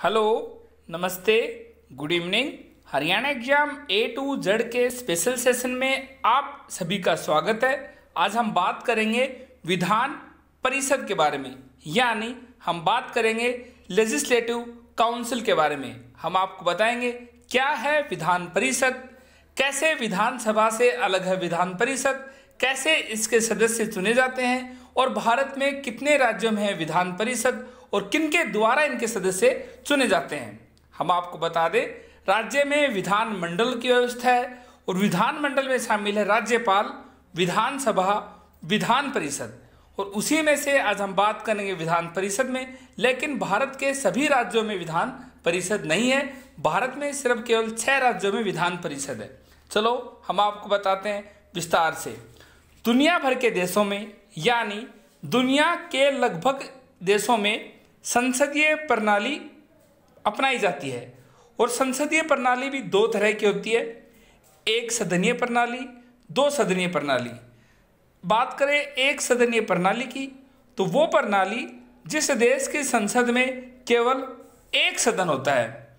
Hello, नमस्ते, good evening. Haryana exam A to Z के special session में आप सभी का स्वागत है। आज हम बात करेंगे विधान परिषद के बारे में, यानी हम बात करेंगे लेजिस्लेटिव काउंसिल के बारे में। हम आपको बताएंगे क्या है विधान परिषद, कैसे विधानसभा से अलग है विधान परिषद, कैसे इसके सदस्य चुने जाते हैं और भारत में कितने राज्यों में है विधान परिषद और किनके द्वारा इनके सदस्य चुने जाते हैं। हम आपको बता दें, राज्य में विधान मंडल की व्यवस्था है और विधान मंडल में शामिल है राज्यपाल, विधानसभा, विधान परिषद, और उसी में से आज हम बात करेंगे विधान परिषद में। लेकिन भारत के सभी राज्यों में विधान परिषद नहीं है, भारत में सिर्फ केवल 6 राज्यों में विधान परिषद है। चलो हम आपको बताते हैं विस्तार से। दुनिया भर के देशों में, यानी दुनिया के लगभग देशों में संसदीय प्रणाली अपनाई जाती है और संसदीय प्रणाली भी 2 तरह की होती है, एक सदनीय प्रणाली, 2 सदनीय प्रणाली। बात करें एक सदनीय प्रणाली की, तो वो प्रणाली जिस देश की संसद में केवल एक सदन होता है।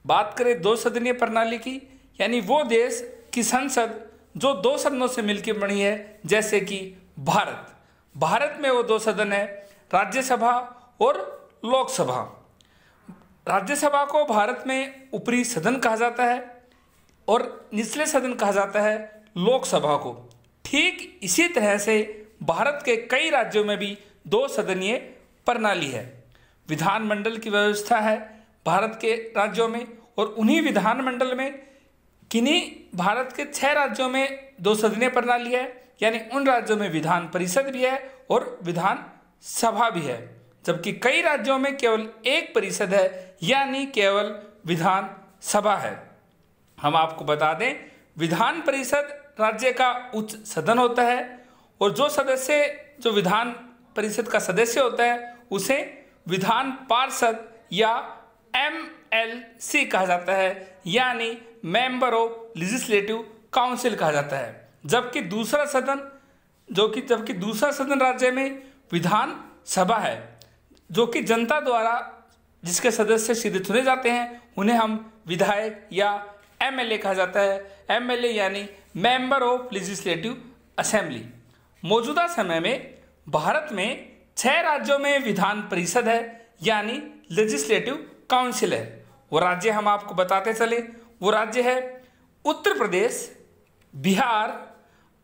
बात करें 2 सदनीय प्रणाली की, यानी वो देश की संसद जो 2 सदनों से मिलकर बनी है, जैसे कि भारत में वो 2 सदन है, राज्यसभा और लोकसभा। राज्यसभा को भारत में ऊपरी सदन कहा जाता है और निचले सदन कहा जाता है लोकसभा को। ठीक इसी तरह से भारत के कई राज्यों में भी 2 सदनीय प्रणाली है। विधानमंडल की व्यवस्था है भारत के राज्यों में और उन्हीं विधानमंडल में किन्हीं भारत के 6 राज्यों में 2 सदनीय प्रणाली है, यानी उन राज्यों में विधान परिषद भी है और विधान सभा भी है, जबकि कई राज्यों में केवल एक परिषद है, यानी केवल विधान सभा है। हम आपको बता दें, विधान परिषद राज्य का उच्च सदन होता है और जो विधान परिषद का सदस्य होता है उसे विधान पार्षद या MLC कहा जाता है, यानी मेंबर ऑफ लेजिस्लेटिव काउंसिल कहा जाता है। जबकि दूसरा सदन राज्य में विधान सभा है, जो कि जनता द्वारा जिसके सदस्य सीधे चुने जाते हैं उन्हें हम विधायक या MLA कहा जाता है। MLA यानी मेंबर ऑफ लेजिस्लेटिव असेंबली। मौजूदा समय में भारत में 6 राज्यों में विधान परिषद है, यानी लेजिस्लेटिव काउंसिल है। वो राज्य हम आपको बताते चले, वो राज्य है उत्तर प्रदेश, बिहार,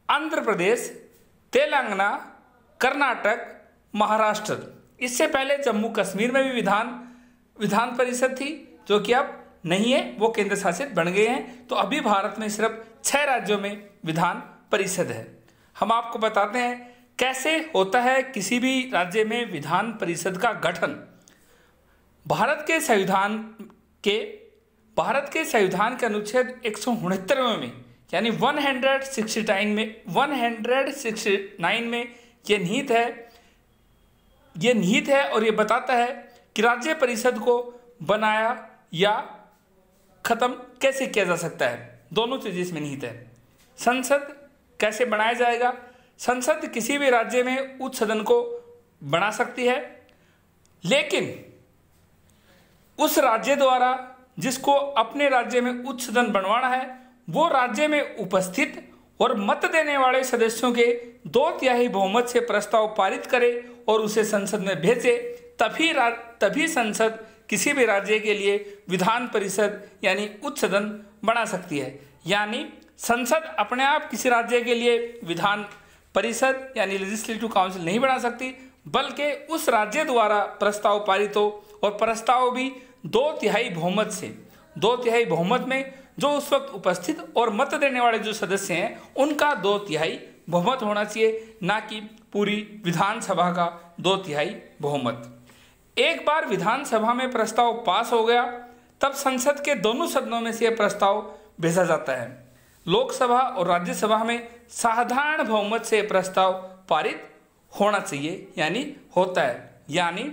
आंध्र प्रदेश, तेलंगाना, कर्नाटक, महाराष्ट्र। इससे पहले जम्मू कश्मीर में भी विधान परिषद थी, जो कि अब नहीं है, वो केंद्र शासित बन गए हैं। तो अभी भारत में सिर्फ 6 राज्यों में विधान परिषद है। हम आपको बताते हैं कैसे होता है किसी भी राज्य में विधान परिषद का गठन। भारत के संविधान के अनुच्छेद 169 में, यानी 169 में ये निहित है और ये बताता है कि राज्य परिषद को बनाया या खत्म कैसे किया जा सकता है। दोनों चीजें इसमें निहित है। संसद कैसे बनाया जाएगा? संसद किसी भी राज्य में उच्च सदन को बना सकती है, लेकिन उस राज्य द्वारा जिसको अपने राज्य में उच्च सदन बनवाना है, वो राज्य में उपस्थित और मत देने वाले सदस्यों के 2/3 बहुमत से प्रस्ताव पारित करे और उसे संसद में भेजे, तभी संसद किसी भी राज्य के लिए विधान परिषद यानी उच्च सदन बना सकती है। यानी संसद अपने आप किसी राज्य के लिए विधान परिषद यानी लेजिस्लेटिव काउंसिल नहीं बना सकती, बल्कि उस राज्य द्वारा प्रस्ताव पारित हो और प्रस्ताव भी 2/3 बहुमत से, 2/3 बहुमत में जो उस वक्त उपस्थित और मत देने वाले जो सदस्य हैं उनका 2/3 बहुमत होना चाहिए, ना कि पूरी विधानसभा का 2/3 बहुमत। एक बार विधानसभा में प्रस्ताव पास हो गया, तब संसद के दोनों सदनों में से यह प्रस्ताव भेजा जाता है। लोकसभा और राज्यसभा में साधारण बहुमत से प्रस्ताव पारित होना चाहिए, यानी होता है। यानी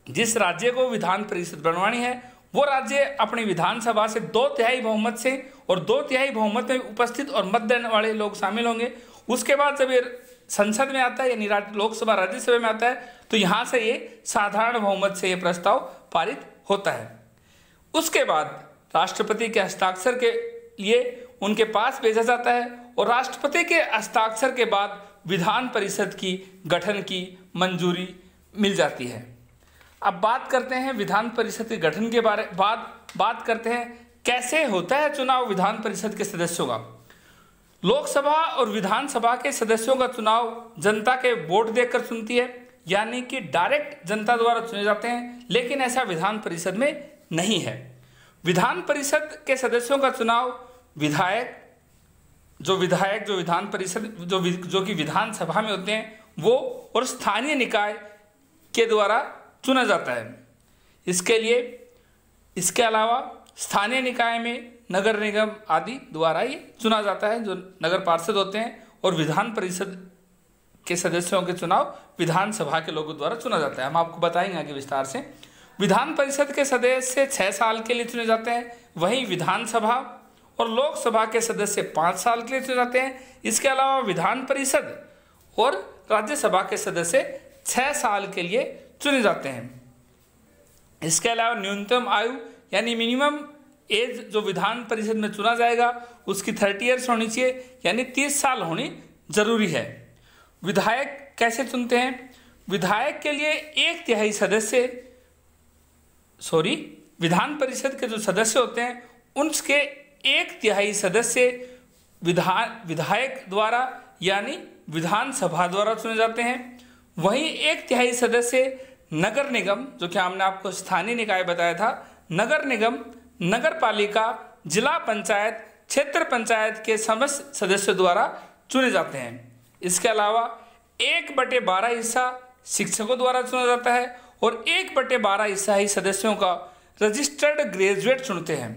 जिस राज्य को विधान परिषद बनवानी है, वो राज्य अपनी विधानसभा से 2/3 बहुमत से और 2/3 बहुमत में उपस्थित और मत देने वाले लोग शामिल होंगे। उसके बाद जब ये संसद में आता है, यानी लोकसभा राज्यसभा में आता है, तो यहाँ से ये साधारण बहुमत से ये प्रस्ताव पारित होता है। उसके बाद राष्ट्रपति के हस्ताक्षर के लिए उनके पास भेजा जाता है और राष्ट्रपति के हस्ताक्षर के बाद विधान परिषद की गठन की मंजूरी मिल जाती है। अब बात करते हैं विधान परिषद के गठन के बात करते हैं कैसे होता है चुनाव विधान परिषद के सदस्यों का। लोकसभा और विधानसभा के सदस्यों का चुनाव जनता के वोट देकर चुनती है, यानी कि डायरेक्ट जनता द्वारा चुने जाते हैं, लेकिन ऐसा विधान परिषद में नहीं है। विधान परिषद के सदस्यों का चुनाव विधायक जो विधान परिषद जो कि विधानसभा में होते हैं वो और स्थानीय निकाय के द्वारा चुना जाता है। इसके अलावा स्थानीय निकाय में नगर निगम आदि द्वारा ये चुना जाता है, जो नगर पार्षद होते हैं, और विधान परिषद के सदस्यों के चुनाव विधानसभा के लोगों द्वारा चुना जाता है। हम आपको बताएंगे आगे विस्तार से। विधान परिषद के सदस्य 6 साल के लिए चुने जाते हैं, वहीं विधानसभा और लोकसभा के सदस्य 5 साल के लिए चुने जाते हैं। इसके अलावा विधान परिषद और राज्यसभा के सदस्य 6 साल के लिए चुने जाते हैं। इसके अलावा न्यूनतम आयु यानी मिनिमम एज जो विधान परिषद में चुना जाएगा उसकी 30 ईयर्स होनी चाहिए, यानी 30 साल होनी जरूरी है। विधायक कैसे चुनते हैं? विधायक के लिए 1/3 सदस्य विधान परिषद के जो सदस्य होते हैं उनके 1/3 सदस्य विधायक द्वारा यानी विधानसभा द्वारा चुने जाते हैं। वहीं 1/3 सदस्य नगर निगम, जो कि हमने आपको स्थानीय निकाय बताया था, नगर निगम, नगर पालिका, जिला पंचायत, क्षेत्र पंचायत के समस्त सदस्यों द्वारा चुने जाते हैं। इसके अलावा 1/12 हिस्सा शिक्षकों द्वारा चुना जाता है और 1/12 हिस्सा ही सदस्यों का रजिस्टर्ड ग्रेजुएट चुनते हैं।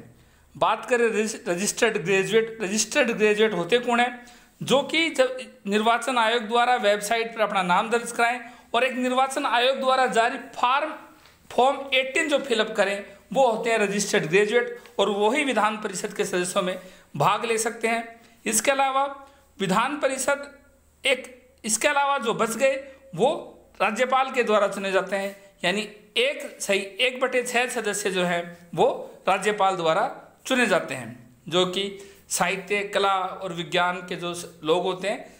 बात करें रजिस्टर्ड ग्रेजुएट होते कौन है? जो कि जब निर्वाचन आयोग द्वारा वेबसाइट पर अपना नाम दर्ज कराएं और एक निर्वाचन आयोग द्वारा जारी फॉर्म 18 जो फिलअप करें वो होते हैं रजिस्टर्ड ग्रेजुएट, और वही विधान परिषद के सदस्यों में भाग ले सकते हैं। इसके अलावा विधान परिषद इसके अलावा जो बच गए वो राज्यपाल के द्वारा चुने जाते हैं, यानी 1/6 सदस्य जो हैं वो राज्यपाल द्वारा चुने जाते हैं, जो कि साहित्य, कला और विज्ञान के जो लोग होते हैं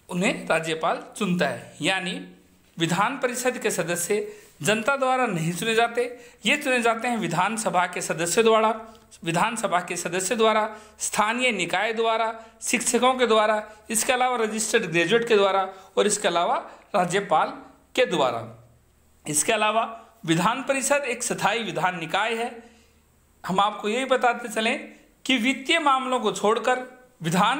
उन्हें राज्यपाल चुनता है। यानी विधान परिषद के सदस्य जनता द्वारा नहीं चुने जाते, ये चुने जाते हैं विधानसभा के सदस्यों द्वारा, स्थानीय निकाय द्वारा, शिक्षकों के द्वारा, इसके अलावा रजिस्टर्ड ग्रेजुएट के द्वारा और इसके अलावा राज्यपाल के द्वारा। इसके अलावा विधान परिषद एक स्थायी विधान निकाय है। हम आपको यही बताते चलें कि वित्तीय मामलों को छोड़कर विधान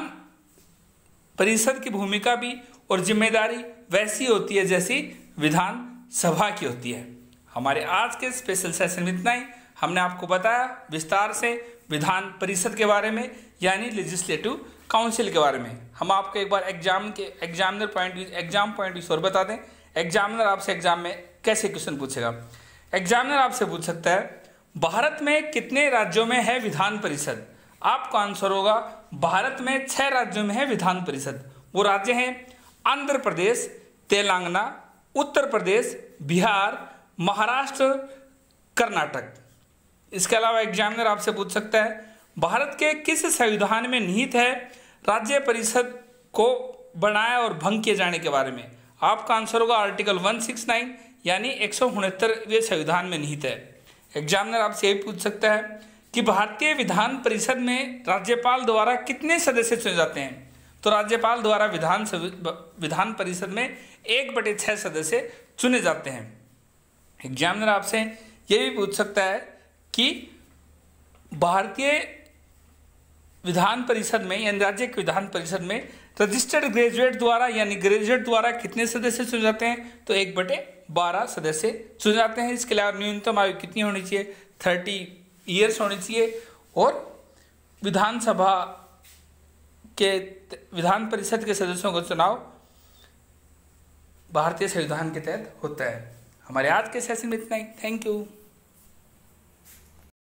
परिषद की भूमिका भी और जिम्मेदारी वैसी होती है जैसी विधान सभा की होती है। हमारे आज के स्पेशल सेशन में इतना ही। हमने आपको बताया विस्तार से विधान परिषद के बारे में, यानी लेजिस्लेटिव काउंसिल के बारे में। हम आपको एक बार एग्जाम पॉइंट व्यू और बता दें। एग्जामिनर आपसे एग्जाम में कैसे क्वेश्चन पूछेगा? एग्जामिनर आपसे पूछ सकता है भारत में कितने राज्यों में है विधान परिषद? आपका आंसर होगा भारत में 6 राज्यों में है विधान परिषद। वो राज्य हैं आंध्र प्रदेश, तेलंगाना, उत्तर प्रदेश, बिहार, महाराष्ट्र, कर्नाटक। इसके अलावा एग्जामिनर आपसे पूछ सकता है भारत के किस संविधान में निहित है राज्य परिषद को बनाया और भंग किए जाने के बारे में? आपका आंसर होगा आर्टिकल 169 यानी 169वें संविधान में निहित है। एग्जामिनर आपसे यही पूछ सकता है कि भारतीय विधान परिषद में राज्यपाल द्वारा कितने सदस्य चुने जाते हैं? तो राज्यपाल द्वारा विधान परिषद में 1/6 सदस्य चुने जाते हैं। एग्जामिनर आपसे ये भी पूछ सकता है कि भारतीय विधान परिषद में यानी राज्य के विधान परिषद में रजिस्टर्ड ग्रेजुएट द्वारा यानी ग्रेजुएट द्वारा कितने सदस्य चुने जाते हैं? तो 1/12 सदस्य चुने जाते हैं। इसके अलावा न्यूनतम आयु कितनी होनी चाहिए? 30 ईयर्स होनी चाहिए। और विधान परिषद के सदस्यों का चुनाव भारतीय संविधान के तहत होता है। हमारे आज के सेशन में इतना ही। Thank you.